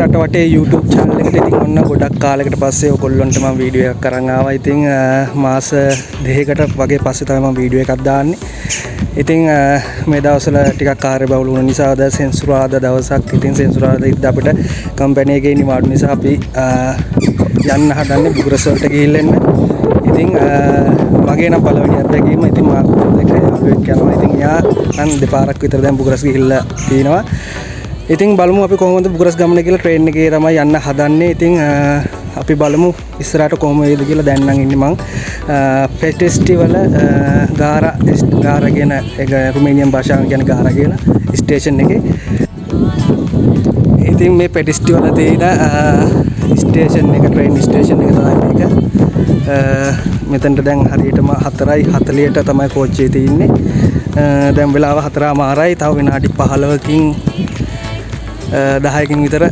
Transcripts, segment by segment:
රට වටේ YouTube channel එකට ඉතින් ඔන්න ගොඩක් කාලයකට පස්සේ ඔයගොල්ලන්ට මම වීඩියෝ එකක් අරන් ආවා. ඉතින් මාස දෙකකට වගේ පස්සේ තමයි මම වීඩියෝ එකක් දාන්නේ. ඉතින් මේ දවස්වල ටිකක් කාර්යබහුල වුණ නිසා අද සෙන්සුරාදා දවසක්. ඉතින් සෙන්සුරාදා ඉඳ අපිට කම්පැනි එකේ නිවාඩු නිසා අපි යන්න හදන්නේ බුගරස් වලට ගිහින් එන්න. ඉතින් මගේ නම් පළවෙනි අත්දැකීම. ඉතින් මම දෙකක් යනවා. ඉතින් යා නම් දෙපාරක් විතර දැන් බුගරස් ගිහිල්ලා තිනවා. ඉතින් බලමු අපි කොහොමද බුගරස් ගමන කියලා ට්‍රේන් එකේ තමයි යන්න හදන්නේ. ඉතින් අපි බලමු ඉස්සරහට කොහොම වේද කියලා. දැන් නම් ඉන්නේ මං ෆෙස්ටිවල් ගාරා කියන එක රුමේනියන් භාෂාවෙන් කියන ගාරා කියන ස්ටේෂන් එකේ. ඉතින් මේ ෆෙස්ටිවල් තියෙන ස්ටේෂන් එක ට්‍රේන් ස්ටේෂන් එක තමයි මේක. මෙතනට දැන් හරියටම 4:40ට තමයි කෝච්චිය තියෙන්නේ. දැන් වෙලාව 4:00මාරයි. තව විනාඩි 15කින් 10කින් විතර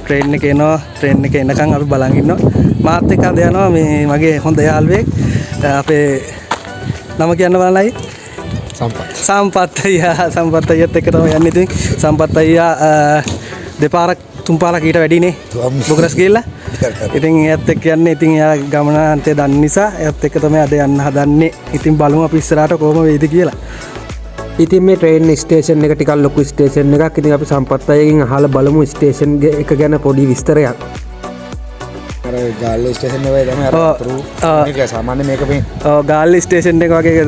ට්‍රේන් එක එනවා. ට්‍රේන් එක එනකන් අපි බලන් ඉන්නවා. මාත් එක්ක අද යනවා මේ මගේ හොඳ යාළුවෙක්. අපේ නම කියන්න බලන්නයි. සම්පත් අයියත් එක්ක තමයි යන්නේ. ඉතින් සම්පත් අයියා දෙපාරක් තුන් පාරක් ඊට වැඩිනේ බුගරස් ගිහිල්ලා. ඉතින් එයාත් එක්ක යන්නේ. ඉතින් එයා ගමනාන්තය දන්න නිසා එයාත් එක්ක තමයි අද යන්න හදන්නේ. ඉතින් බලමු අපි ඉස්සරහට කොහොම වෙයිද කියලා. ඉතින් මේ ට්‍රේන් ස්ටේෂන් එක ටිකක් ලොකු ස්ටේෂන් එකක්. ඉතින් අපි සම්පත් අයගෙන් අහලා බලමු ස්ටේෂන් එක ගැන පොඩි විස්තරයක්. අර ගාල්ල ස්ටේෂන් එක තමයි අර මේක සාමාන්‍ය මේක මේ ගාල්ල ස්ටේෂන් එක වගේ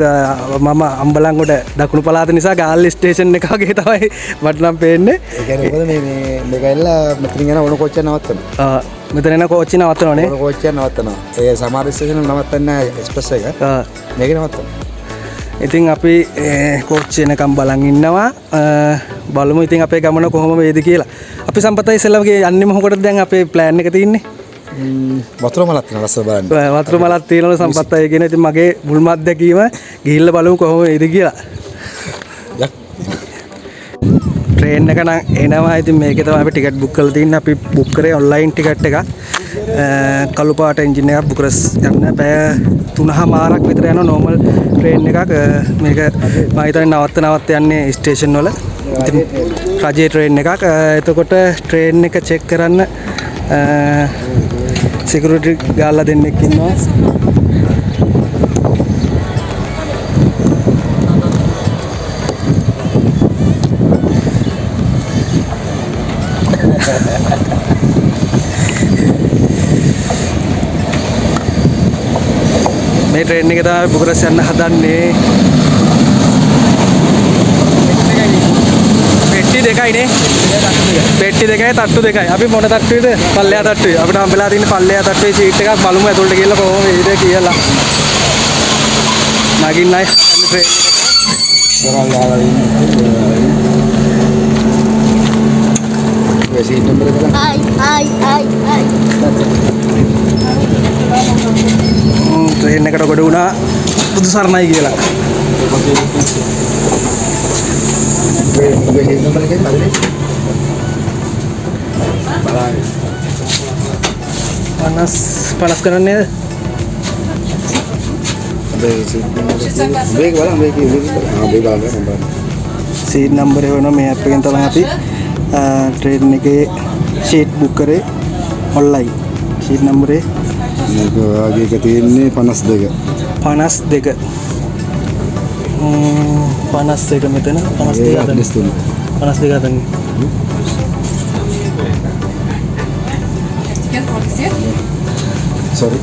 මම අම්බලන්ගොඩ දකුණු පළාත නිසා ගාල්ල ස්ටේෂන් එක වගේ තමයි මට නම් පේන්නේ. ඒ කියන්නේ මොකද මේ මේක ඇල්ලා මෙතනින් යන ඕන කෝච්චිය නවත්තනවා. මෙතන එන කෝච්චිය නවත්තනවනේ. ඕන කෝච්චිය නවත්තනවා. ඒ සමහර ස්ටේෂන් වල නවත්තන්නේ නැහැ එක්ස්ප්‍රස් එක. මේක නවත්තනවා. ඉතින් අපි කෝච්චිය එනකම් බලන් ඉන්නවා. බලමු ඉතින් අපේ ගමන කොහොම වේද කියලා. අපි සම්පතයි ඉස්සෙල්ලාගේ යන්නේ මොකටද දැන් අපේ ප්ලෑන් එක තියෙන්නේ? වතුර මලක් තියෙනවා ලස්සන බලන්න. වතුර මලක් තියෙනවා සම්පත් අය කියන. ඉතින් මගේ මුල්ම අත්දැකීම ගිහිල්ලා බලමු කොහොම වේද කියලා. ට්‍රේන් එක නම් එනවා. ඉතින් මේකේ තමයි අපි ටිකට් බුක් කරලා තින්නේ. අපි බුක් කරේ ඔන්ලයින් ටිකට් එකක්. කළු පාට එන්ජින් එකක් බුගරස් යන්න පැය 3:00මාරක් විතර යන නෝමල් ට්‍රේන් එකක්. මේක මම හිතන්නේ නවත්ත යන්නේ ස්ටේෂන් වල. ඉතින් රජයේ ට්‍රේන් එකක්. එතකොට ට්‍රේන් එක චෙක් කරන්න සිකියුරිටි ගාල්ලා දෙන්නෙක් ඉන්නවා. මේ ට්‍රේන් එක තමයි බුගරස් යන්න හදන්නේ. පෙට්ටි දෙකයිනේ. පෙට්ටි දෙකයි තට්ටු දෙකයි. අපි මොන තට්ටුවේද? පල්ලෙහා තට්ටුවේ. අපිට හම්බෙලා තියෙන පල්ලෙහා තට්ටුවේ සීට් එකක්. බලමු ඇතුළට ගිහලා කොහොම වේද කියලා. නගින්නයි ට්‍රේන් එක. සීට් නම්බර එක. ට්‍රේන් එකට ගොඩ වුණා. බුදු සරණයි කියලා. ඔබේ සීට් නම්බර එකේ බලන්න. 50 ගණන් නේද? ඔබේ සීට් නම්බර මේක බලන්න මේක බලන්න. සීට් නම්බරේ වෙනවා. මේ ඇප් එකෙන් තමයි අපි ට්‍රේන් එකේ සීට් බුක් කරේ ඔන්ලයින්. සීට් නම්බරේ මේක වාගේ එක තියෙන්නේ 52. 52 මෙතන 52 අතන. Sorry.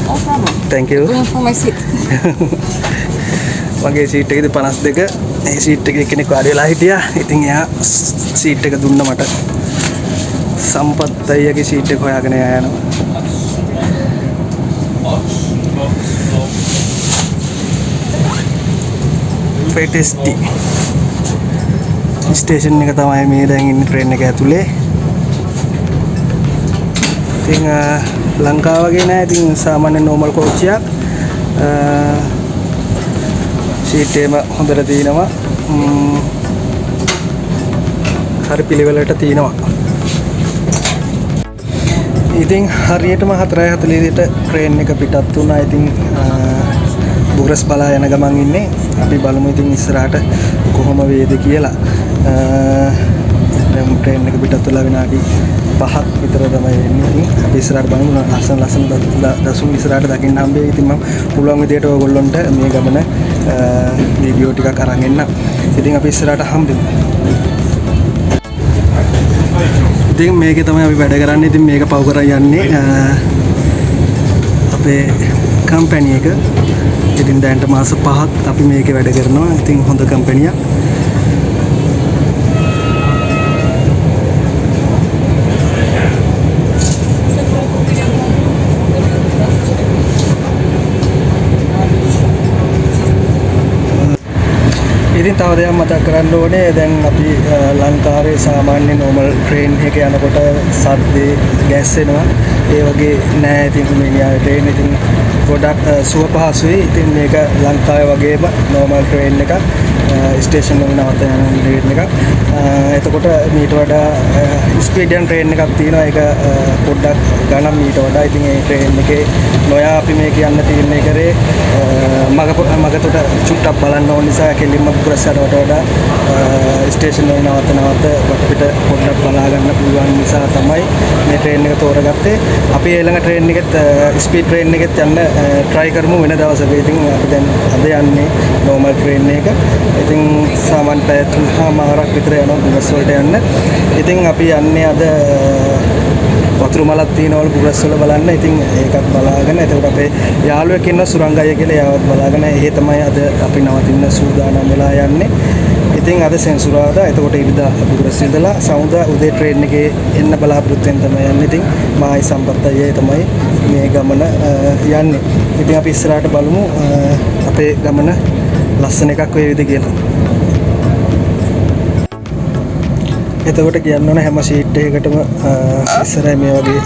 No problem. Thank you. Going for my seat. මගේ සීට් එකේදී 52. ඒ සීට් එකේ කෙනෙක් වාඩි වෙලා හිටියා. ඉතින් එයා සීට් එක දුන්න මට. සම්පත් අයියාගේ සීට් එක හොයාගෙන යනවා. ෆෙටෙස්ටි ස්ටේෂන් එක තමයි මේ දැන් ඉන්නේ ට්‍රේන් එක ඇතුලේ. ඉතින් ලංකාව වගේ නෑ. ඉතින් සාමාන්‍ය නෝමල් කෝච්චියක්. සීට් එක හොඳට තියෙනවා. හරි පිළිවෙලට තියෙනවා. ඉතින් හරියටම 4:40ට ට්‍රේන් එක පිටත් වුණා. ඉතින් බුගරස් බලා යන ගමන් ඉන්නේ. අපි බලමු ඉතින් ඉස්සරහට කොහොම වේද කියලා. දැන් ට්‍රේන් එක පිටත් වෙලා විනාඩි 5ක් විතර තමයි වෙන්නේ. ඉතින් අපි ඉස්සරහට බලමු ලස්සන දසුන් ඉස්සරහට දකින්න හම්බෙයි. ඉතින් මම පුළුවන් විදියට ඔයගොල්ලන්ට මේ ගමන වීඩියෝ ටිකක් අරන් එන්න. ඉතින් අපි ඉස්සරහට හම්බෙමු. ඉතින් මේකේ තමයි අපි වැඩ කරන්නේ. ඉතින් මේක පව් කරා යන්නේ අපේ කම්පැනි එක. ඉතින් දැන්ට මාස 5ක් අපි මේකේ වැඩ කරනවා. ඉතින් හොඳ කම්පැනියක්. ඉතින් තව දෙයක් මතක් කරන්න ඕනේ. දැන් අපි ලංකාවේ සාමාන්‍ය නෝමල් ට්‍රේන් එක යනකොට සද්දේ ගැස්සෙනවා. ඒ වගේ නෑ. ඉතින් රුමේනියාවේ ට්‍රේන් ඉතින් ගොඩක් සුව පහසුයි. ඉතින් මේක ලංකාවේ වගේම නෝමල් ට්‍රේන් එකක්. ස්ටේෂන් වල නවත්ත යන ට්‍රේන් එකක්. එතකොට මීට වඩා ස්පීඩ් යන ට්‍රේන් එකක් තියෙනවා. ඒක පොඩ්ඩක් ගණන් මීට වඩා. ඉතින් ඒ ට්‍රේන් එකේ නොයා අපි මේක යන්න තීරණය කරේ මගතොට චුට්ටක් බලන්න ඕන නිසා කෙලින්ම පුරස්සට වඩා ස්ටේෂන් වල නවත්ත වටපිට පොඩ්ඩක් බලා ගන්න පුළුවන් නිසා තමයි මේ ට්‍රේන් එක තෝරගත්තේ. අපි ඊළඟ ට්‍රේන් එකෙත් ස්පීඩ් ට්‍රේන් එකෙත් යන්න try කරමු වෙන දවසක. ඉතින් අපි දැන් අද යන්නේ normal ට්‍රේන් එක. ඉතින් සාමාන්‍ය පැය 3මාරක් විතර යනවා බුරස් වලට යන්න. ඉතින් අපි යන්නේ අද වතුරු මලක් තියෙනවලු බුරස් වල බලන්න. ඉතින් ඒකත් බලාගෙන එතකොට අපේ යාළුවෙක් ඉන්න සුරංගය කියලා එයාවත් බලාගෙන එහෙ තමයි අද අපි නවතින්න සූදානම් වෙලා යන්නේ. ඉතින් අද සෙන්සුරාදා. එතකොට ඉරිදා බුරස් ඉඳලා සමුදා උදේ ට්‍රේන් එකේ එන්න බලාපොරොත්තු වෙන තමයි යන්නේ. ඉතින් මායි සම්පත් අයියේ තමයි මේ ගමන යන්නේ. ඉතින් අපි ඉස්සරහට බලමු අපේ ගමන ලස්සන එකක් වේවිද කියලා. එතකොට කියන්න ඕන හැම සීට් එකකටම ඉස්සරහ මේ වගේ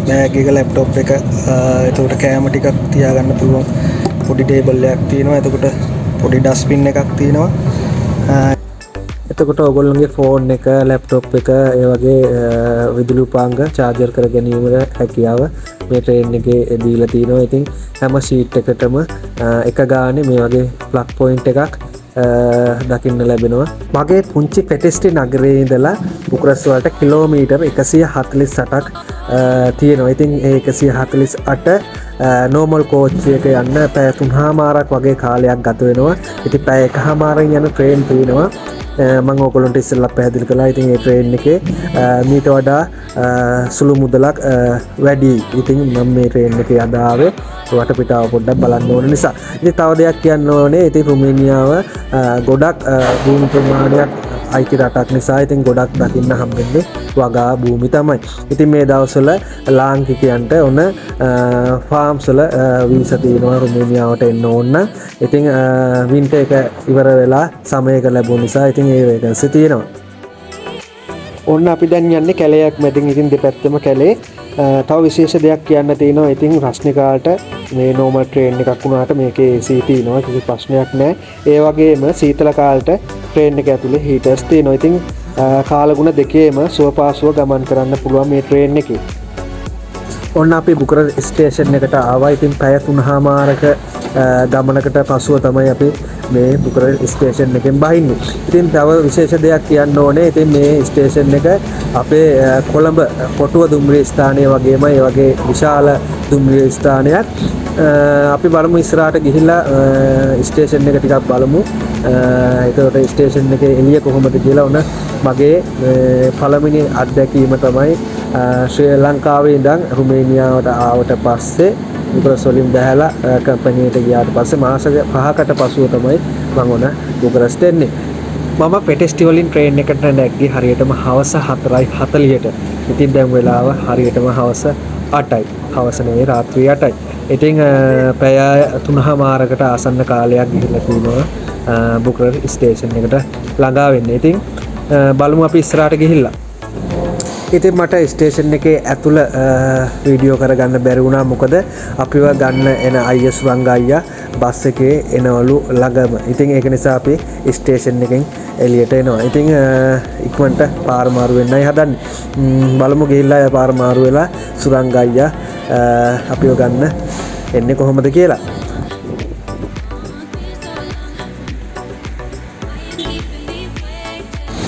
බෑග් එක ලැප්ටොප් එක එතකොට කෑම ටිකක් තියාගන්න පුළුවන් පොඩි ටේබල් එකක් තියෙනවා. එතකොට පොඩි ඩස්ට්බින් එකක් තියෙනවා. එතකොට ඔයගොල්ලන්ගේ ෆෝන් එක ලැප්ටොප් එක ඒ වගේ විදුලි උපාංග චාර්ජර් කර ගැනීමට හැකියාව මේ ට්‍රේන් එකේ දීලා තියෙනවා. ඉතින් හැම සීට් එකටම එක ගානේ මේ වගේ ප්ලග් පොයින්ට් එකක් දකින්න ලැබෙනවා. මගේ පුංචි පෙටිස්ටි නගරයේ ඉඳලා බුකරස් වලට කිලෝමීටර් 148ක් තියෙනවා. ඉතින් ඒ 148 නෝමල් කෝච්චි එක යන්න පැය 3මාරක් වගේ කාලයක් ගත වෙනවා. ඉතින් පැය 1මාරෙන් යන ට්‍රේන් තියෙනවා. මම ඔයගොල්ලන්ට ඉස්සෙල්ලා පැහැදිලි කළා. ඉතින් මේ ට්‍රේන් එකේ මීට වඩා සුළු මුදලක් වැඩි. ඉතින් මම මේ ට්‍රේන් එකේ අදාවේ වටපිටාව පොඩ්ඩක් බලන්න ඕන නිසා. ඉතින් තව දෙයක් කියන්න ඕනේ. ඉතින් රුමේනියාව ගොඩක් භූමි ප්‍රමාණයක් අයිති රටක් නිසා ඉතින් ගොඩක් දකින්න හම්බෙන්නේ වගා භූමි තමයි. ඉතින් මේ දවස්වල ලාංකිකයන්ට ඔන්න ෆාම්ස් වල වීසා තියෙනවා රුමේනියාවට එන්න ඕන. ඉතින් වින්ටර් එක ඉවර වෙලා සමයක ලැබුණ නිසා ඉතින් ඒ වේකන්සි තියෙනවා. ඔන්න අපි දැන් යන්නේ කැලයක් මැදින්. ඉතින් දෙපැත්තම කැලේ. තව විශේෂ දෙයක් කියන්න තියෙනවා. ඉතින් රස්නිකාට මේ නෝමල් ට්‍රේන් එකක් වුණාට මේකේ AC තියෙනවා. කිසි ප්‍රශ්නයක් නැහැ. ඒ වගේම සීතල කාලට ට්‍රේන් එක ඇතුලේ හීටර්ස් තියෙනවා. ඉතින් කාලගුණ දෙකේම සුවපහසුව ගමන් කරන්න පුළුවන් මේ ට්‍රේන් එකේ. ඔන්න අපි බුකරස් ස්ටේෂන් එකට ආවා. ඉතින් පැය 3මාරක ගමනකට පසුව තමයි අපි මේ බුකරස් ස්ටේෂන් එකෙන් බහින්නේ. ඉතින් තව විශේෂ දෙයක් කියන්න ඕනේ. ඉතින් මේ ස්ටේෂන් එක අපේ කොළඹ කොටුව දුම්රිය ස්ථානය වගේම ඒ වගේ විශාල දුම්රිය ස්ථානයක්. අපි බලමු ඉස්සරහට ගිහිල්ලා ස්ටේෂන් එක ටිකක් බලමු. ඒකට ස්ටේෂන් එකේ එළිය කොහොමද කියලා උන මගේ පළවෙනි අත්දැකීම තමයි ශ්‍රී ලංකාවේ ඉඳන් රුමේනියාවට ආවට පස්සේ බුකරස් වලින් බැහැලා කම්පැනියට ගියාට පස්සේ මාස 5කට පසුව තමයි මම උන බුකරස්ට එන්නේ. මම පෙටිස්ටි වලින් ට්‍රේන් එකට නැග්ගේ හරියටම හවස 4:40ට. ඉතින් දැන් වෙලාව හරියටම හවස 8යි. හවස නෙවෙයි රාත්‍රී 8යි. ඉතින් පැය 3මාරකට ආසන්න කාලයක් ගිහිල්ලා තිනවා බුකරස් ස්ටේෂන් එකට ළඟා වෙන්නේ. ඉතින් බලමු අපි ඉස්සරහට ගිහිල්ලා. ඉතින් මට ස්ටේෂන් එකේ ඇතුළ වීඩියෝ කරගන්න බැරි වුණා. මොකද අපිව ගන්න එන අයියා සුරංග අයියා බස් එකේ එනවලු ළඟම. ඉතින් ඒක නිසා අපි ස්ටේෂන් එකෙන් එළියට එනවා. ඉතින් ඉක්මනට පාර මාරු වෙන්නයි හදන්නේ. බලමු ගිහිල්ලා පාර මාරු වෙලා සුරංග අයියා අපිව ගන්න එන්නේ කොහොමද කියලා.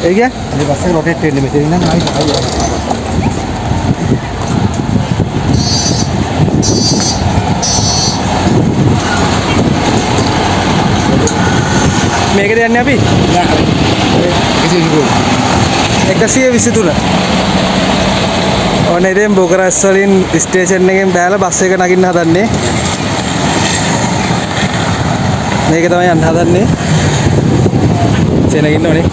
ඒ කිය මේ බස් එක රොටේට් වෙන්නේ මෙතන ඉඳන් ආයි මේකද යන්නේ අපි 123 ඔන්න ඉතින් බුකරස් වලින් ස්ටේෂන් එකෙන් බෑලා බස් එක නගින්න හදන්නේ මේක තමයි යන්න හදන්නේ සෙනගින්න ඕනේ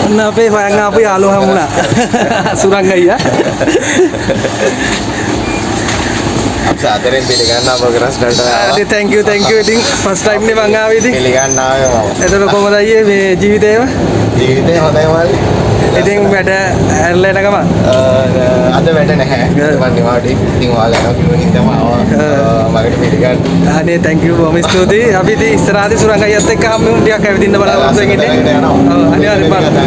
ඔන්න අපේ හොයන් ආපු යාළුවා හම්බුණා සුරංග අයියා සාදරයෙන් පිළිගන්නවා බුකරස් වලට ආවා. thank you ඉතින් first time නේ මං ආවේ ඉතින් පිළිගන්න ආවේ මම. එතකොට කොහමද අයියේ මේ ජීවිතේම ජීවිතේ හොඳයි මල්ලි. ඉතින් වැඩ ඇරලා එන ගමන් අද වැඩ නැහැ. මම නිවාඩි ඉතින් ඔයාලා යනවා කිව්ව හින්දාම ආවා. මගට පිළිගන්න. අනේ thank you බොහොම ස්තුතියි. අපි ඉතින් ඉස්සරහදී සුරංග අයියත් එක්ක හම්බ වුණ ටිකක් ඇවිදින්න බලාපොරොත්තු වෙමින් ඉන්නේ. ඔව් අනිවාර්යෙන් බලන්න.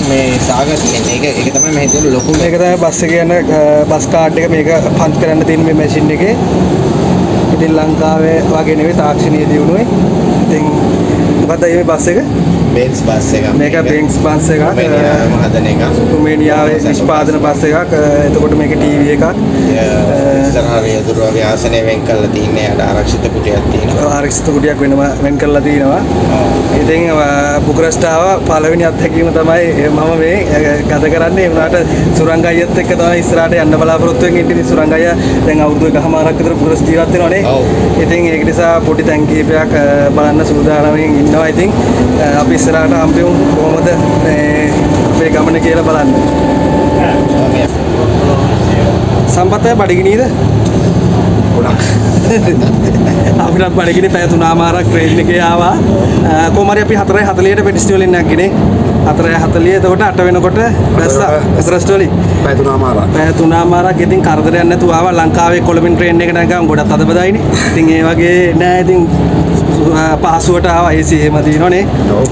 මේ සාගර කියන්නේ ඒක තමයි මම හිතුවේ ලොකු මේක තමයි බස් එකේ යන බස් කාඩ් එක මේක පන්ච් කරන්න තියෙන මේ මැෂින් එකේ. ඉතින් ලංකාවේ වගේ නෙවෙයි තාක්ෂණීය දියුණුවේ. ඉතින් මොකද මේ බස් එක? බෙන්ස් බස් එකක්. මේක බෙන්ස් බස් එකක්. මහදන එකක්. රුමේනියාවේ නිෂ්පාදන බස් එකක්. එතකොට මේක ටීවී එකක්. ඉස්සරහා වේදුර වගේ ආසනය වෙන් කරලා තින්නේ යට ආරක්ෂිත කුටියක් තියෙනවා. ආරක්ෂිත කුටියක් වෙනම වෙන් කරලා තිනවා. ඉතින් බුකරස්ට් ආව පළවෙනි අත්දැකීම තමයි මම මේ ගත කරන්නේ. ඒ වුණාට සුරංග අයියත් එක්ක තමයි ඉස්සරහට යන්න බලාපොරොත්තු වෙන්නේ. ඉතින් සුරංග අයියා දැන් අවුරුදු එකමාරක් විතර බුකරස්ට් ජීවත් වෙනවනේ. ඉතින් ඒක නිසා පොඩි තැන් කීපයක් බලන්න සූදානම්ෙන් ඉන්නවා. ඉතින් අපි ඉස්සරහට හම්බෙමු කොහොමද මේ ගමන කියලා බලන්න. සම්පතය බඩගිනීද? ගොඩක්. අපිට බඩගිනි පැය 3මාරක් ට්‍රේන් එකේ ආවා. කොහොම හරි අපි 4:40ට පෙටිස්ටි වලින් නැග්ගිනේ. 4:40 එතකොට 8 වෙනකොට බැස්සා බුකරස්ට් වලින්. පැය 3මාරක්. පැය 3මාරක් ඉතින් කරදරයක් නැතුව ආවා. ලංකාවේ කොළඹින් ට්‍රේන් එකට නැගගම ගොඩක් අද බදායිනේ. ඉතින් ඒ වගේ නෑ ඉතින් පහසුවට ආවා AC එහෙම තියෙනවනේ. ඔව්.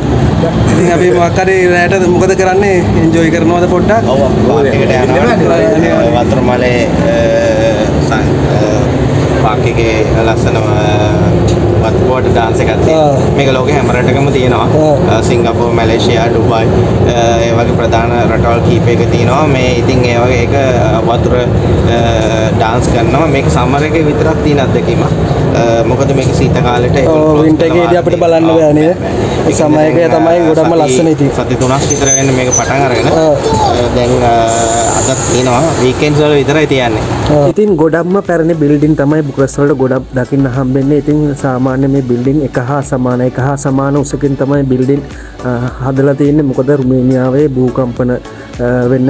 ඉතින් අපි මොකක් හරි රැට මොකද කරන්නේ? එන්ජොයි කරනවද පොඩ්ඩක්? ඔව් පාර්ක් එකට යනවා. වතුර මලේ පාර්ක් එකේ ලස්සන වත්පොඩ් ඩාන්ස් එකක් තියෙනවා. මේක ලෝකේ හැම රටකම තියෙනවා. සිංගප්පූර්, මැලේසියා, ඩුබායි ඒ වගේ ප්‍රධාන රටවල් කීපයක තියෙනවා. මේ ඉතින් ඒ වගේ එක වතුර ඩාන්ස් කරනවා. මේක සමර් එකේ විතරක් තියෙන අත්දැකීමක්. මොකද මේක සීත කාලෙට වින්ටර් එකේදී අපිට බලන්න බෑ නේද? ඒ සමයකේ තමයි ගොඩක්ම ලස්සන ඉතින්. සති 3ක් විතර වෙන්න මේක පටන් අරගෙන දැන් අදත් තියෙනවා වීකෙන්ඩ්ස් වල විතරයි තියන්නේ. ඉතින් ගොඩක්ම පැරණි බිල්ඩින් තමයි බුකරස්ට් වලට ගොඩක් දකින්න හම්බෙන්නේ. ඉතින් සාමාන්‍ය මේ බිල්ඩින් එක හා සමාන උසකින් තමයි බිල්ඩින් හදලා තියෙන්නේ. මොකද රුමේනියාවේ භූකම්පන වෙන්න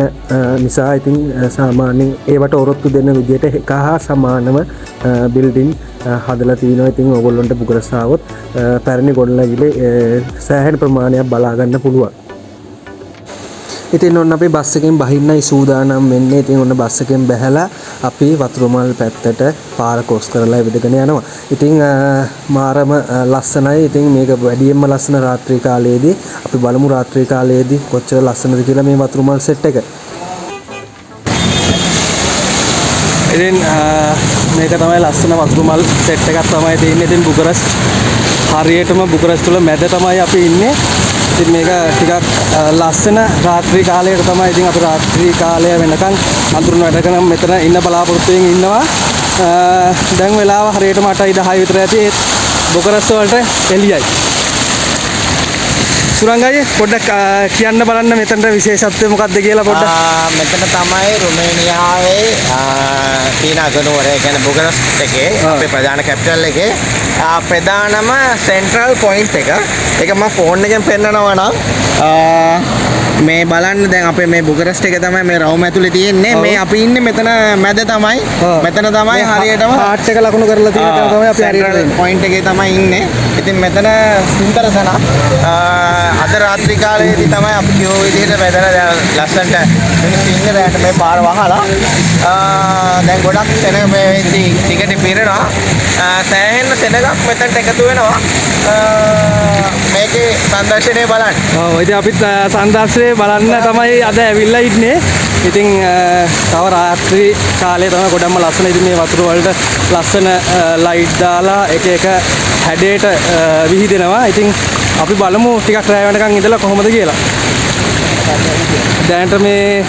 නිසා ඉතින් සාමාන්‍යයෙන් ඒවට ඔරොත්තු දෙන්න විදිහට එක හා සමානම බිල්ඩින් හදලා තියෙනවා. ඉතින් ඕගොල්ලන්ට බුකරස්ට් ආවොත් පැරණි ගොඩනැගිලි සෑහෙන ප්‍රමාණයක් බලා ගන්න පුළුවන්. ඉතින් ඔන්න අපි බස් එකෙන් බහින්නයි සූදානම් වෙන්නේ. ඉතින් ඔන්න බස් එකෙන් බැහැලා අපි වතුරුමල් පැත්තට පාර ක්‍රොස් කරලා ඉවිදගෙන යනවා. ඉතින් මාරම ලස්සනයි. ඉතින් මේක වැඩියෙන්ම ලස්සන රාත්‍රී කාලයේදී අපි බලමු රාත්‍රී කාලයේදී කොච්චර ලස්සනද කියලා මේ වතුරුමල් සෙට් එක. ඉතින් මේක තමයි ලස්සන වතුරුමල් සෙට් එකක් තමයි තියෙන්නේ. ඉතින් බුකරස්ට් හරියටම බුකරස්ට් වල මැද තමයි අපි ඉන්නේ. ඉතින් මේක ටිකක් ලස්සන රාත්‍රී කාලයකට තමයි. ඉතින් අපි රාත්‍රී කාලය වෙනකන් අඳුරන වැඩකනම් මෙතන ඉන්න බලාපොරොත්තු වෙමින් ඉන්නවා. දැන් වෙලාව හරියටම 8:10 විතර ඇති. ඒත් බුකරස්ට් වලට එළියයි. සුරංග අයියේ පොඩ්ඩක් කියන්න බලන්න මෙතනට විශේෂත්වය මොකක්ද කියලා පොඩ්ඩක්. මෙතන තමයි රුමේනියාවේ තියෙන අගනුවර. ඒ කියන්නේ බුකරස්ට් එකේ අපේ ප්‍රධාන කැපිටල් එකේ ප්‍රධානම සෙන්ට්‍රල් පොයින්ට් එක. ඒක මම ෆෝන් එකෙන් පෙන්නනවා නම් මේ බලන්න දැන් අපේ මේ බුකරස්ට් එක තමයි මේ රවුම ඇතුලේ තියෙන්නේ. මේ අපි ඉන්නේ මෙතන මැද තමයි. මෙතන තමයි හරියටම හાર્ට් එක ලකුණු කරලා තියෙන තැන තමයි අපි හරියට පොයින්ට් එකේ තමයි ඉන්නේ. ඉතින් මෙතන සුන්දර සන අද රාත්‍රී කාලයේදී තමයි අපි කියෝ විදිහට මෙතන ලස්සනට මිනිස්සු ඉන්නේ. දැන් මේ පාර වහලා දැන් ගොඩක් සෙනග මේ ටිකට පිරෙනවා. සෑහෙන්න සෙනගක් මෙතනට එකතු වෙනවා මේකේ සංදර්ශනය බලන්න. ඔව් ඉතින් අපිත් සංදර්ශනය බලන්න තමයි අද ඇවිල්ලා ඉන්නේ. ඉතින් තව රාත්‍රී කාලේ තමයි ගොඩක්ම ලස්සන. ඉතින් මේ වතුර වලට ලස්සන ලයිට් දාලා එක එක හැඩයට විහිදෙනවා. ඉතින් අපි බලමු ටිකක් රැ වෙනකන් ඉඳලා කොහොමද කියලා. දැනට මේ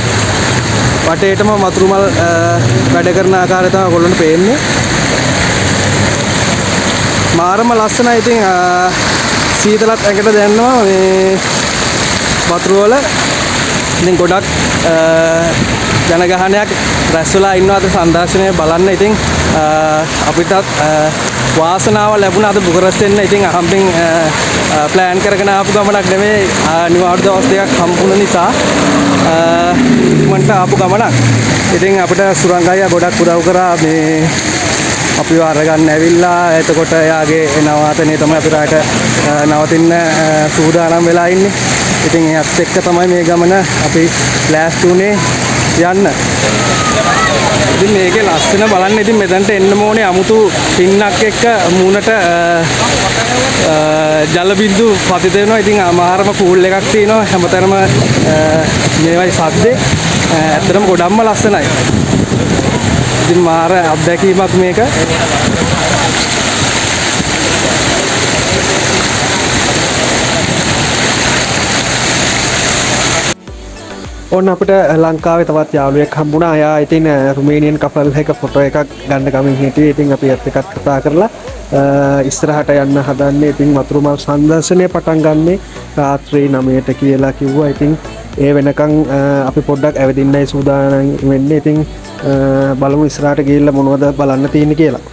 වටේටම වතුරු මල් වැඩ කරන ආකාරය තමයි ඔයගොල්ලන්ට පේන්නේ. මාරම ලස්සනයි. ඉතින් සීතලත් ඇඟට දැනෙනවා මේ වතුර වල. ඉතින් ගොඩක් ජනගහනයක් රැස් වෙලා ඉන්නවාද සංදර්ශනය බලන්න. ඉතින් අපිටත් වාසනාව ලැබුණා අද බුකරස්ට් එන්න. ඉතින් අහම්බෙන් ප්ලෑන් කරගෙන ආපු ගමනක් නෙමෙයි. නිවාඩු දවස් දෙකක් හම්බුන නිසා ඉක්මනට ආපු ගමනක්. ඉතින් අපිට සුරංග අයියා ගොඩක් උදව් කරා මේ අපිව අරගන්න ඇවිල්ලා. එතකොට එයාගේ නවාතනේ තමයි අපි රාට නවතින්න සූදානම් වෙලා ඉන්නේ. ඉතින් එයත් එක්ක තමයි මේ ගමන අපි ලෑස්ති උනේ යන්න. ඉතින් මේකේ ලස්සන බලන්න. ඉතින් මෙතනට එන්න ඕනේ අමුතු පින්නක් එක්ක මූණට ජල බින්දු පතිත වෙනවා. ඉතින් අමාරම පූල් එකක් තියෙනවා හැමතැනම මේවයි සද්දේ. ඇත්තටම ගොඩක්ම ලස්සනයි. ඉතින් මාර අත්දැකීමක් මේක. ඔන්න අපිට ලංකාවේ තවත් යාළුවෙක් හම්බුණා. අයා ඉතින් රුමේනියන් කපල් එක ෆොටෝ එකක් ගන්න ගමින් හිටියේ. ඉතින් අපි ඒත් එකත් කතා කරලා ඉස්සරහට යන්න හදන්නේ. ඉතින් වතුරු මල් සංදර්ශනය පටන් ගන්නේ රාත්‍රී 9ට කියලා කිව්වා. ඉතින් ඒ වෙනකන් අපි පොඩ්ඩක් ඇවිදින්නයි සූදානම් වෙන්නේ. ඉතින් බලමු ඉස්සරහට ගිහිල්ලා මොනවද බලන්න තියෙන්නේ කියලා.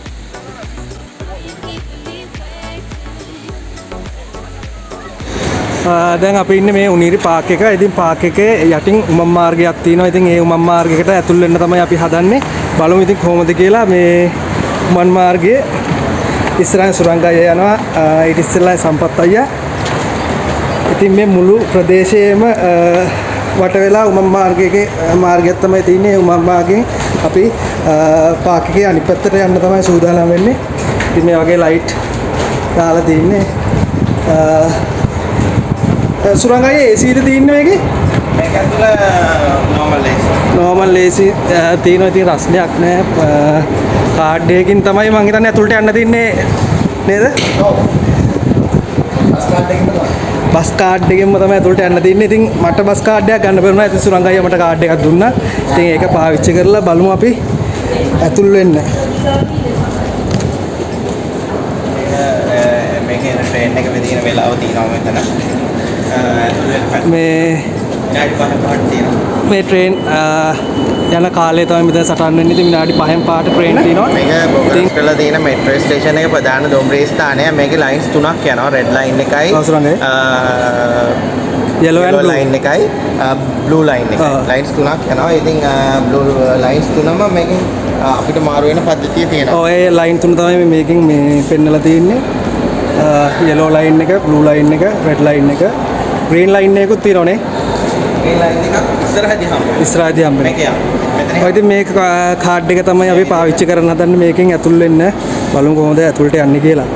දැන් අපි ඉන්නේ මේ උනිරි පාක් එක. ඉතින් පාක් එකේ යටින් උමම් මාර්ගයක් තියෙනවා. ඉතින් ඒ උමම් මාර්ගයකට ඇතුල් වෙන්න තමයි අපි හදන්නේ. බලමු ඉතින් කොහොමද කියලා. මේ උමම් මාර්ගයේ ඉස්සරහින් සුරංග අයියා යනවා. ඊට ඉස්සෙල්ලා සම්පත් අයියා. ඉතින් මේ මුළු ප්‍රදේශයේම වට වෙලා උමම් මාර්ගයක් තමයි තියෙන්නේ. උමම් මාර්ගයෙන් අපි පාක් එකේ අනිත් පැත්තට යන්න තමයි සූදානම් වෙන්නේ. ඉතින් මේ වගේ ලයිට් දාලා තින්නේ. සුරංග අයියා AC ද තින්නේ මේකේ? මේක ඇතුළ normal AC තියෙනවා. ඉතින් රස්නයක් නැහැ. කාඩ් එකකින් තමයි මං හිතන්නේ ඇතුළට යන්න තින්නේ නේද? ඔව්. බස් කාඩ් එකෙන්ම තමයි ඇතුළට යන්න තින්නේ. ඉතින් මට බස් කාඩ් එකක් ගන්න බැරුණා. ඉතින් සුරංග අයියා මට කාඩ් එකක් දුන්නා. ඉතින් ඒක පාවිච්චි කරලා බලමු අපි ඇතුල් වෙන්න. මේකේ ට්‍රේන් එක වෙදින වෙලාව තියෙනවා මෙතන. මේ විනාඩි 5ක් තියෙනවා. මේ ට්‍රේන් යන කාලය තමයි මෙතන සටහන් වෙන්නේ. ඉතින් විනාඩි 5න් පාට ට්‍රේන් තියෙනවා. මේක බොගස් කරලා තියෙන මෙට්‍රෝ ස්ටේෂන් එක ප්‍රධාන දොම්බේ ස්ථානය. මේකේ ලයින්ස් 3ක් යනවා. රෙඩ් ලයින් එකයි yellow and blue line එකයි blue line එකයි. ලයින්ස් 3ක් යනවා. ඉතින් blue ලයින්ස් 3ම මේකෙන් අපිට මාරු වෙන පද්ධතිය තියෙනවා. ඔය ලයින් 3 තමයි මේකෙන් මේ පෙන්නලා තියෙන්නේ. yellow line එක, blue line එක, red line එක, green line එකකුත් තියෙනවනේ. green line එක ඉස්සරහදී හම්බෙනවා. මේක යනවා. ඔය ඉතින් මේක කාඩ් එක තමයි අපි පාවිච්චි කරන්න හදන්නේ. මේකෙන් ඇතුල් වෙන්න. බලමු කොහොමද ඇතුළට යන්නේ කියලා.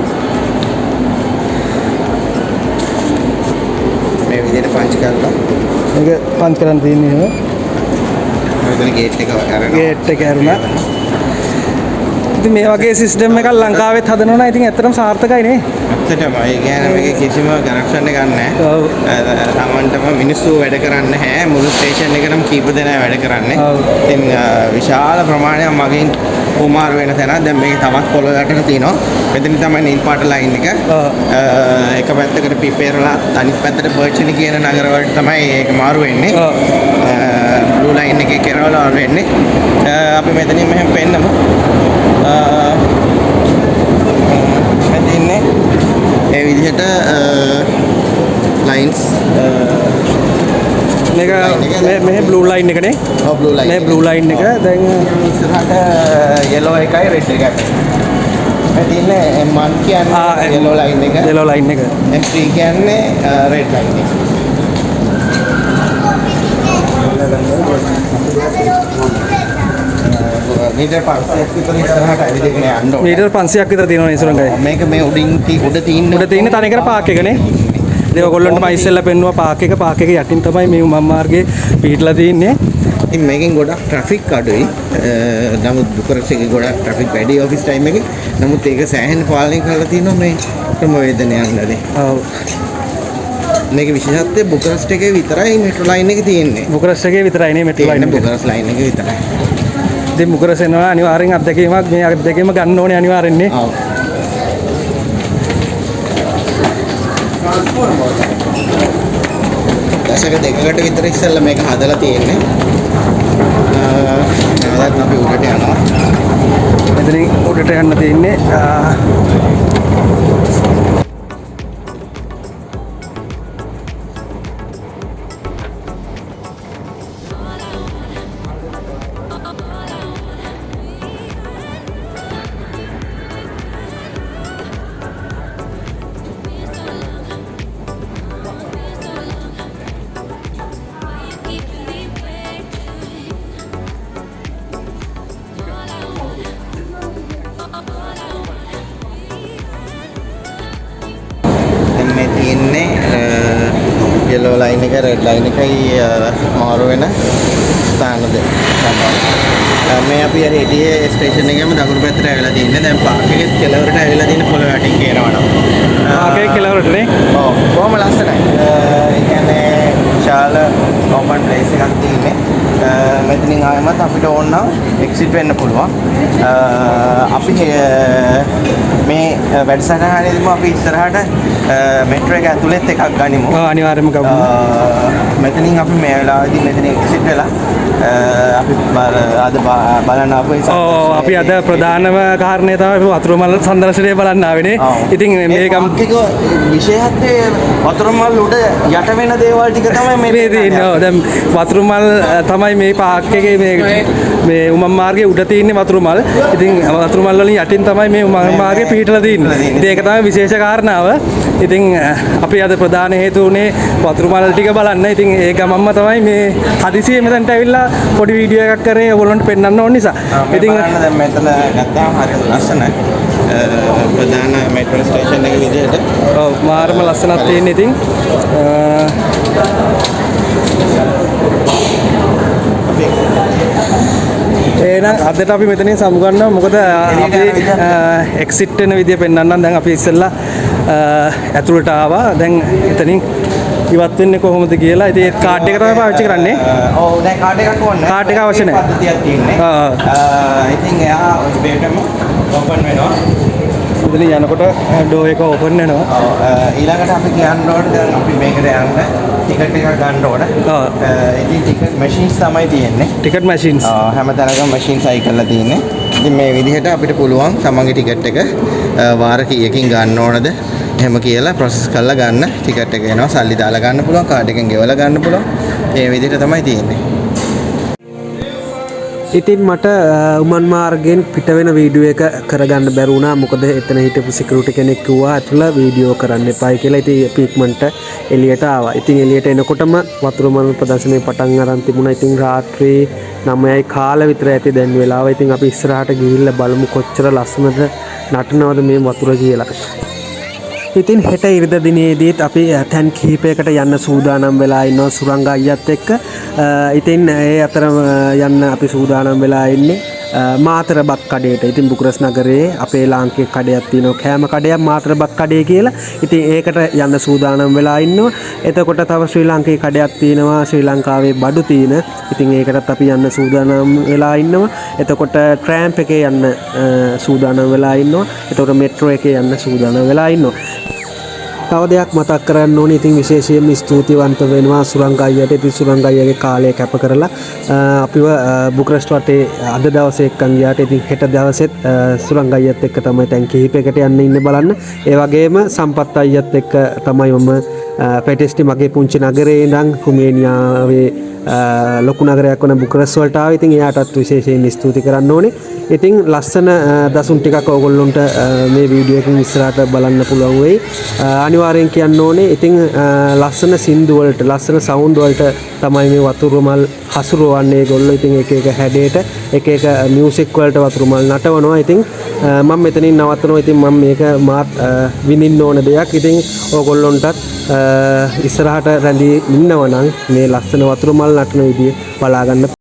මේ විදිහට පංච් කරලා මේක පංච් කරන් තියෙන්නේ එහෙම. මෙතන ගේට් එක අරනවා. ගේට් එක අරනවා. ඉතින් මේ වගේ සිස්ටම් එකක් ලංකාවෙත් හදනවා නම් ඉතින් ඇත්තටම සාර්ථකයි නේ. ඇත්තටම ඒ කියන්නේ මේකේ කිසිම කනෙක්ෂන් එකක් නැහැ. ඔව්. තමන්ටම මිනිස්සු වැඩ කරන්නේ නැහැ. මුළු ස්ටේෂන් එකටම කීප දෙනා වැඩ කරන්නේ. ඔව්. ඉතින් විශාල ප්‍රමාණයක් මගින් කුමාර වෙන තැන දැන් මේක තවත් පොළොව යටට තියෙනවා. මෙතන තමයි නිල් පාට ලයින් එක. එක පැත්තකට පිපේරලා අනිත් පැත්තට බර්චිනි කියන නගර වලට තමයි ඒක මාරු වෙන්නේ. බ්ලූ ලයින් එකේ කෙරවල වෙන්නේ. අපි මෙතනින් මෙහෙම පෙන්නමු. මෙතන ඒ විදිහට ලයින්ස් මේක මේ බ්ලූ ලයින් එකනේ. ඔව් බ්ලූ ලයින්. මේ බ්ලූ ලයින් එක දැන් ඉස්සරහට yellow එකයි red එකයි. මේ තියෙන්නේ M1 කියන්නේ yellow line එක. yellow line එක. M3 කියන්නේ red line එක. මීටර් 500ක් විතර ඉස්සරහට ඇවිදගෙන යන්න ඕනේ. මීටර් 500ක් විතර තියෙනවා මේ සුරංගය. මේක මේ උඩ තියෙන තනිකර පාක් එකනේ. ඉතින් ඔයගොල්ලන්ට මම ඉස්සෙල්ලා පෙන්නුවා පාක් එක යටින් තමයි මේ මම මාර්ගේ පිහිටලා තියෙන්නේ. ඉතින් මේකෙන් ගොඩක් ට්‍රැෆික් අඩුයි. නමුත් බුකරස්ට් එකේ ගොඩක් ට්‍රැෆික් වැඩි ඔෆිස් ටයිම් එකේ. නමුත් ඒක සෑහෙන පාලනය කරලා තියෙනවා මේ ක්‍රමවේදනයන්වලින්. ඔව්. මේක විශේෂත්වය බුකරස්ට් එකේ විතරයි මෙට්‍රෝ ලයින් එක තියෙන්නේ. බුකරස්ට් එකේ විතරයි නේ මෙට්‍රෝ ලයින් එක. බුකරස්ට් ලයින් එකේ විතරයි. ඉතින් බුකරස්ට් එනවා අනිවාර්යෙන් අත්දැකීමක් මේ අත්දැකීම ගන්න ඕනේ අනිවාර්යෙන් නේ. ඔව්. දශක දෙකකට විතර ඉස්සෙල්ලා මේක හදලා තියෙන්නේ. නැවතත් අපි උඩට යනවා. මෙතනින් උඩට යන්න තියෙන්නේ. මේ තියෙන්නේ yellow line එක red line එකයි මාරු වෙන ස්ථාන දෙක තමයි. මේ අපි අර එටියේ ස්ටේෂන් එකේම දකුණු පැත්තට ඇවිල්ලා තින්නේ. දැන් පාක් එකේ කෙළවරට ඇවිල්ලා තියෙන පොළොව යටින් කියනවා නම්. පාක් එකේ කෙළවරට නේ. ඔව්. කොහොම ලස්සනයි. ඒ කියන්නේ විශාල ඕපන් ප්ලේස් එකක් තියෙන්නේ. මෙතනින් ආවමත් අපිට ඕන නම් එක්සිට් වෙන්න පුළුවන්. අපි මේ වැඩසටහනේදීම අපි ඉස්සරහට මෙට්‍රෝ එක ඇතුළෙත් එකක් ගනිමු. ඔව් අනිවාර්යයෙන්ම ගමු. මෙතනින් අපි මේ වෙලාවේදී මෙතන එක්සිට් වෙලා අපි අද බලන්න අපි අද ප්‍රධානම කාරණේ තමයි වතුර මල් සම්දර්ශනය බලන්න ආවේනේ. ඉතින් මේකම විශේෂත්වය වතුර මල් උඩ යට වෙන දේවල් ටික තමයි මේ තියෙන්නේ. ඔව් දැන් වතුර මල් තමයි මේ පාක් එකේ මේ උමම් මාර්ගයේ උඩ තියෙන්නේ වතුර මල්. ඉතින් වතුර මල් වලින් යටින් තමයි මේ උමම් මාර්ගයේ පිහිටලා තියෙන්නේ. ඉතින් ඒක තමයි විශේෂ කාරණාව. ඉතින් අපි අද ප්‍රධාන හේතුව උනේ වතුර මල් ටික බලන්න. ඉතින් ඒ ගමම්ම තමයි මේ හදිසියෙ මෙතනට ඇවිල්ලා පොඩි වීඩියෝ එකක් කරේ ඔයගොල්ලන්ට පෙන්වන්න ඕන නිසා. ඉතින් දැන් මෙතන ගත්තාම හරියට ලස්සනයි. ප්‍රධාන මෙට්‍රෝ ස්ටේෂන් එක විදිහට. ඔව් මාරම ලස්සනක් තියෙන ඉතින් එහෙනම් අදට අපි මෙතනින් සමුගන්නවා. මොකද අපි එක්සිට් වෙන විදිය පෙන්වන්නම්. දැන් අපි ඉස්සෙල්ලා ඇතුළට ආවා. දැන් එතනින් ඉවත් වෙන්නේ කොහොමද කියලා. ඉතින් ඒ කාඩ් එක තමයි පාවිච්චි කරන්නේ. ඔව් දැන් කාඩ් එකක් ඕනේ. කාඩ් එක අවශ්‍ය නැහැ. පද්ධතියක් තියෙන්නේ. ඉතින් එයා බේටම ඕපන් වෙනවා. ඉතින් යනකොට ඩෝ එක ඕපන් වෙනවා. ඊළඟට අපි කියන්න ඕනේ දැන් අපි මේකට යන්න ටිකට් එකක් ගන්න ඕනේ. ඉතින් ටිකට් මැෂින්ස් තමයි තියෙන්නේ. Ticket machines. හැම තැනකම මැෂින්ස් අයි කරලා තියෙන්නේ. ඉතින් මේ විදිහට අපිට පුළුවන් තමන්ගේ ටිකට් එක වාර කීයකින් ගන්න ඕනද එහෙම කියලා ප්‍රොසෙස් කරලා ගන්න. ටිකට් එක එනවා සල්ලි දාලා ගන්න පුළුවන්. කාඩ් එකෙන් ගෙවලා ගන්න පුළුවන්. මේ විදිහට තමයි තියෙන්නේ. ඉතින් මට උමන් මාර්ගයෙන් පිට වෙන වීඩියෝ එක කරගන්න බැරි වුණා. මොකද එතන හිටපු සිකියුරිටි කෙනෙක් කිව්වා ඇතුළ වීඩියෝ කරන්න එපායි කියලා. ඉතින් පීක්මන්ට එළියට ආවා. ඉතින් එළියට එනකොටම වතුර මල් ප්‍රදර්ශනය පටන් අරන් තිබුණා. ඉතින් රාත්‍රී 9යි කාල විතර ඇති දැන් වෙලාව. ඉතින් අපි ඉස්සරහට ගිහිල්ලා බලමු කොච්චර ලස්සනද නටනවද මේ වතුර කියලා. ඉතින් හෙට ඉරිදා දිනේදීත් අපි තැන් කිහිපයකට යන්න සූදානම් වෙලා ඉන්නවා සුරංග අයියත් එක්ක. ඉතින් ඒ අතර යන්න අපි සූදානම් වෙලා ඉන්නේ මාතර බත් කඩේට. ඉතින් බුකරස් නගරයේ අපේ ලාංකික කඩයක් තියෙනවා කෑම කඩයක් මාතර බත් කඩේ කියලා. ඉතින් ඒකට යන්න සූදානම් වෙලා ඉන්නවා. එතකොට තව ශ්‍රී ලාංකික කඩයක් තියෙනවා ශ්‍රී ලංකාවේ බඩු තියෙන. ඉතින් ඒකටත් අපි යන්න සූදානම් වෙලා ඉන්නවා. එතකොට ට්‍රෑම්ප් එකේ යන්න සූදානම් වෙලා ඉන්නවා. එතකොට මෙට්‍රෝ එකේ යන්න සූදානම් වෙලා ඉන්නවා. තව දෙයක් මතක් කරන්න ඕනේ. ඉතින් විශේෂයෙන්ම ස්තුතිවන්ත වෙනවා සුරංග අයියට. ඉතින් සුරංග අයියගේ කාලය කැප කරලා අපිව බුකරස්ට් වටේ අද දවසේ එක්කන් ගියාට. ඉතින් හෙට දවසෙත් සුරංග අයියත් එක්ක තමයි තැන් කිහිපයකට යන්න ඉන්නේ බලන්න. ඒ වගේම සම්පත් අයියත් එක්ක තමයි මම පෙටෙස්ටි මගේ පුංචි නගරේ ඉඳන් රුමේනියාවේ ලොකු නගරයක් වන බුකරස් වලට ආවා. ඉතින් එයාටත් විශේෂයෙන් ස්තුති කරන්න ඕනේ. ඉතින් ලස්සන දසුන් ටිකක් ඕගොල්ලොන්ට මේ වීඩියෝ එකකින් ඉස්සරහට බලන්න පුළුවන් වෙයි. අනිවාර්යෙන් කියන්න ඕනේ. ඉතින් ලස්සන සින්දු වලට ලස්සන සවුන්ඩ් වලට තමයි මේ වතුරු මල් හසුරවන්නේ ඒගොල්ලෝ. ඉතින් එක එක හැඩයට එක එක මියුසික් වලට වතුරු මල් නටවනවා. ඉතින් මම මෙතනින් නවත්තනවා. ඉතින් මම මේක මාත් විඳින්න ඕන දෙයක්. ඉතින් ඕගොල්ලොන්ටත් ඉස්සරහට රැඳී ඉන්නවනම් මේ ලස්සන වතුරු මල් නටන විදිය බලා ගන්න